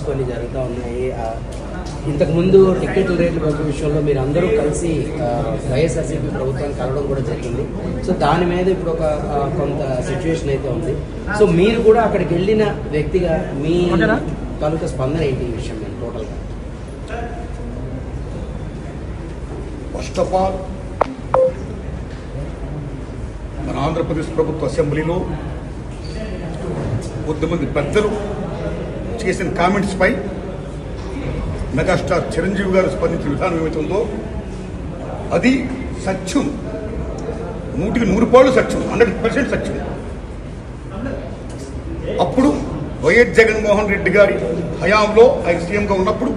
కొన్ని జరుగుతూ ఉన్నాయి. ఇంతకుముందు టికెట్ల రేట్ల విషయంలో మీరు అందరూ కలిసి వైఎస్ఆర్సీపీ ప్రభుత్వాన్ని కలవడం కూడా జరిగింది. సో దాని మీద ఇప్పుడు ఒక కొంత సిచ్యువేషన్ అయితే ఉంది. సో మీరు కూడా అక్కడికి వెళ్ళిన వ్యక్తిగా మీ తాలూకా స్పందన ఏంటి ఈ విషయం మీద టోటల్గా? ఫస్ట్ ఆఫ్ ఆల్ మన ఆంధ్రప్రదేశ్ ప్రభుత్వ అసెంబ్లీలో కొద్దిమంది పెద్దలు చేసిన కామెంట్స్ పై మెగాస్టార్ చిరంజీవి గారు స్పందించిన విధానం ఏమైతుందో అది సత్యం, 100% సత్యం, 100% సత్యం. అప్పుడు వైఎస్ జగన్మోహన్ రెడ్డి గారి హయాంలో ఆయన సీఎంగా ఉన్నప్పుడు,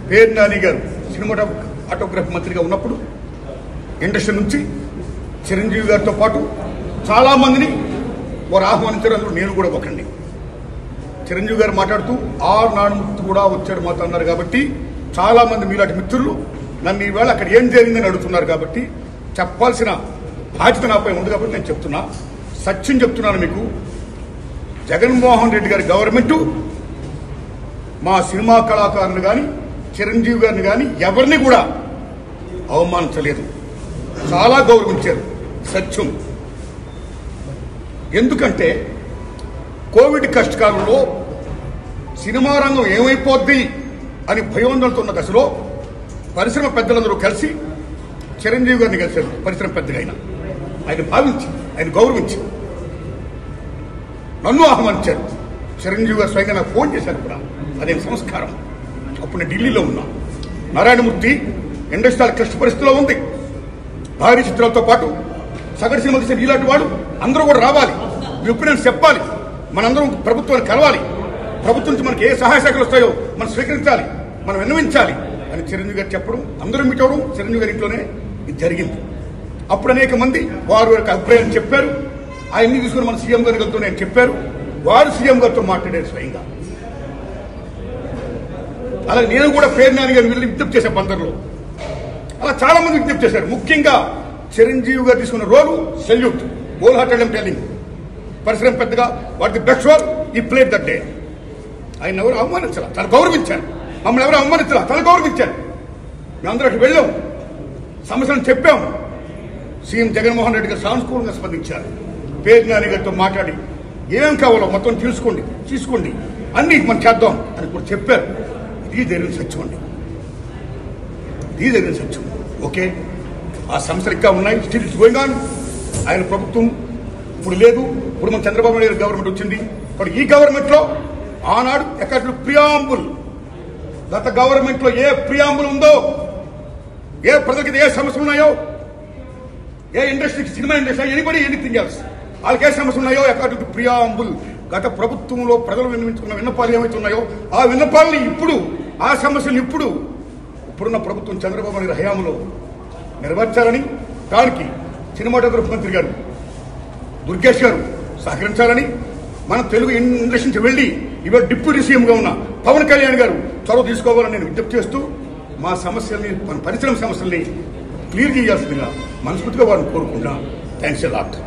పేరు నాని గారు సినిమాటోగ్రఫీ మంత్రిగా ఉన్నప్పుడు ఇండస్ట్రీ నుంచి చిరంజీవి గారితో పాటు చాలామందిని వారు ఆహ్వానించారు. అందులో నేను కూడా ఒకండి. చిరంజీవి గారు మాట్లాడుతూ నానుమూర్తి కూడా వచ్చాడు మాతో అన్నారు. కాబట్టి చాలామంది మీలాంటి మిత్రులు నన్ను ఈవేళ అక్కడ ఏం జరిగిందని అడుగుతున్నారు. కాబట్టి చెప్పాల్సిన బాధ్యత నాపై ఉంది. కాబట్టి నేను చెప్తున్నా, సత్యం చెప్తున్నాను మీకు. జగన్మోహన్ రెడ్డి గారి గవర్నమెంటు మా సినిమా కళాకారులు కానీ చిరంజీవి గారిని కానీ ఎవరిని కూడా అవమానించలేదు, చాలా గౌరవించారు. సత్యం. ఎందుకంటే కోవిడ్ కష్టకాలంలో సినిమా రంగం ఏమైపోద్ది అని భయోందనతో ఉన్న దశలో పరిశ్రమ పెద్దలందరూ కలిసి చిరంజీవి గారిని కలిశారు. పరిశ్రమ పెద్దగా ఆయన భావించి, ఆయన గౌరవించి నన్ను ఆహ్వానించారు. చిరంజీవి గారు స్వయంగా నాకు ఫోన్ చేశారు కూడా. అదే సంస్కారం. అప్పుడు నేను ఢిల్లీలో ఉన్నా. నారాయణమూర్తి ఇండస్ట్రీ క్లిష్ట పరిస్థితిలో ఉంది. భారీ చిత్రాలతో పాటు సగటు సినిమా తీసిన ఇలాంటి వాడు అందరూ కూడా రావాలి, ఒపీనియన్స్ చెప్పాలి, మనందరం ప్రభుత్వాన్ని కలవాలి, ప్రభుత్వం నుంచి మనకి ఏ సహాయ శాఖలు వస్తాయో మనం స్వీకరించాలి, మనం విన్నవించాలి అని చిరంజీవి గారు చెప్పడం, అందరూ మీట్ అవడం చిరంజీవి గారి ఇంట్లోనే ఇది జరిగింది. అప్పుడు అనేక మంది వారు యొక్క అభిప్రాయం చెప్పారు. ఆయన్ని తీసుకుని మన సీఎం గారితో నేను చెప్పారు. వారు సీఎం గారితో మాట్లాడారు స్వయంగా. అలాగే నేను కూడా పేరు నాని గారిని వెళ్ళి విజ్ఞప్తి చేశాను బందర్లో. అలా చాలా మంది విజ్ఞప్తి చేశారు. ముఖ్యంగా చిరంజీవి గారు తీసుకున్న రోలు సెల్యూట్, హోల్ హార్టెడ్ టెల్లింగ్. పరిశ్రమ పెద్దగా వాటి బెస్ట్ రోల్ ఈ ప్లేడ్ దట్ డే. ఆయన ఎవరు అవమానించాల, తను గౌరవించారు. మమ్మల్ని ఎవరు అవమానించాల, తను గౌరవించారు. మేమందరూ అక్కడ వెళ్ళాం, సమస్యలను చెప్పాం. సీఎం జగన్మోహన్ రెడ్డి గారు సానుకూలంగా స్పందించారు. పేరు నాని గారితో మాట్లాడి ఏమేం కావాలో మొత్తం తీసుకోండి, అన్ని మనం చేద్దాం అని కూడా చెప్పారు. ఇది జరిగిన సత్యం అండి, ఇది జరిగిన సత్యం. ఓకే, ఆ సమస్యలు ఇంకా ఉన్నాయి. Still it's going on. ఆయన ప్రభుత్వం ఇప్పుడు లేదు. ఇప్పుడు మన చంద్రబాబు నాయుడు గవర్నమెంట్ వచ్చింది. ఇప్పుడు ఈ గవర్నమెంట్ లో ఆనాడు ఎక్కడ ప్రియాంబుల్, గత గవర్నమెంట్ లో ఏ ప్రియాంబుల్ ఉందో, ఏ ప్రజలకి ఏ సమస్యలు ఉన్నాయో, ఏ ఇండస్ట్రీకి, cinema industry, anybody anything else, వాళ్ళకి ఏ సమస్యలు ఉన్నాయో అకార్డింగ్ టు ప్రియాంబుల్ గత ప్రభుత్వంలో ప్రజలు విన్నవించుకున్న విన్నపాలు ఏమైతే ఉన్నాయో ఆ విన్నపాలని ఇప్పుడు, ఆ సమస్యలు ఇప్పుడున్న ప్రభుత్వం చంద్రబాబు నాయుడు హయాంలో నెరవేర్చాలని, దానికి సినిమాటోగ్రఫీ మంత్రి గారు దుర్గేష్ గారు సహకరించాలని, మన తెలుగు ఇండస్ట్రీ నుంచి వెళ్లి ఇవాళ డిప్యూటీ సీఎంగా ఉన్న పవన్ కళ్యాణ్ గారు చొరవ తీసుకోవాలని నేను విజ్ఞప్తి చేస్తూ మా సమస్యల్ని, మన పరిశ్రమ సమస్యల్ని క్లియర్ చేయాల్సిందిగా మనస్ఫూర్తిగా వారిని కోరుకుంటున్నా. Thanks a lot.